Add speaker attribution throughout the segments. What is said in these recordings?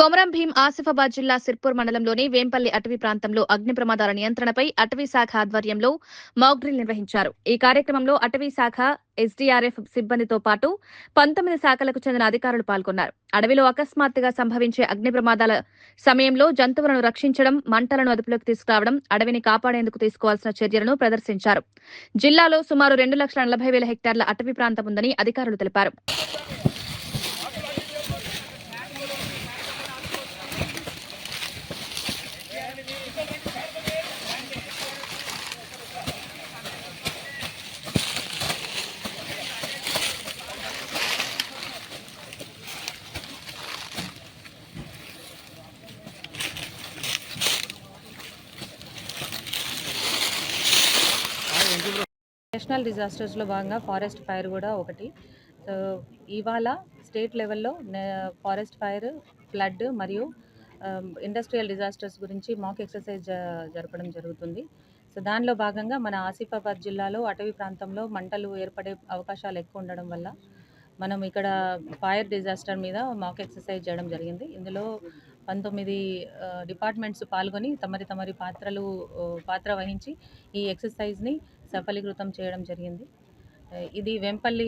Speaker 1: కొమరం భీం ఆసిఫాబాద్ జిల్లా సిర్పూర్ మండలంలోని వేంపల్లి అటవీ ప్రాంతంలో అగ్ని ప్రమాదాల నియంత్రణపై అటవీ శాఖ ఆధ్వర్యంలో మాక్ డ్రిల్ నిర్వహించారు. ఈ కార్యక్రమంలో అటవీ శాఖ ఎస్డీఆర్ఎఫ్ సిబ్బందితో పాటు 19 శాఖలకు చెందిన అధికారులు పాల్గొన్నారు. అడవిలో అకస్మాత్తుగా సంభవించే అగ్ని ప్రమాదాల సమయంలో జంతువులను రక్షించడం, మంటలను అదుపులోకి తీసుకురావడం, అడవిని కాపాడేందుకు తీసుకోవాల్సిన చర్యలను ప్రదర్శించారు. జిల్లాలో సుమారు 2,40,000 హెక్టార్ల అటవీ ప్రాంతం ఉందని అధికారులు తెలిపారు.
Speaker 2: నేషనల్ డిజాస్టర్స్లో భాగంగా ఫారెస్ట్ ఫైర్ కూడా ఒకటి. సో ఇవాళ స్టేట్ లెవెల్లో ఫారెస్ట్ ఫైర్, ఫ్లడ్ మరియు ఇండస్ట్రియల్ డిజాస్టర్స్ గురించి మాక్ ఎక్సర్సైజ్ జరపడం జరుగుతుంది. సో దానిలో భాగంగా మన ఆసిఫాబాద్ జిల్లాలో అటవీ ప్రాంతంలో మంటలు ఏర్పడే అవకాశాలు ఎక్కువ ఉండడం వల్ల మనం ఇక్కడ ఫైర్ డిజాస్టర్ మీద మాక్ ఎక్సర్సైజ్ చేయడం జరిగింది. ఇందులో 19 డిపార్ట్మెంట్స్ పాల్గొని తమరి పాత్ర వహించి ఈ ఎక్సర్సైజ్ని సఫలీకృతం చేయడం జరిగింది. ఇది వెంపల్లి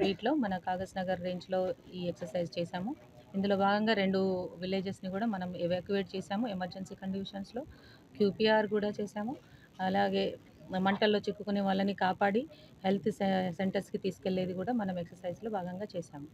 Speaker 2: బీట్లో మన కాగజ్ నగర్ రేంజ్లో ఈ ఎక్సర్సైజ్ చేశాము. ఇందులో భాగంగా 2 విలేజెస్ని కూడా మనం ఎవాక్యువేట్ చేశాము. ఎమర్జెన్సీ కండిషన్స్లో క్యూపీఆర్ కూడా చేశాము. అలాగే మంటల్లో చిక్కుకునే వాళ్ళని కాపాడి హెల్త్ సెంటర్స్కి తీసుకెళ్లేది కూడా మనం ఎక్సర్సైజ్లో భాగంగా చేశాము.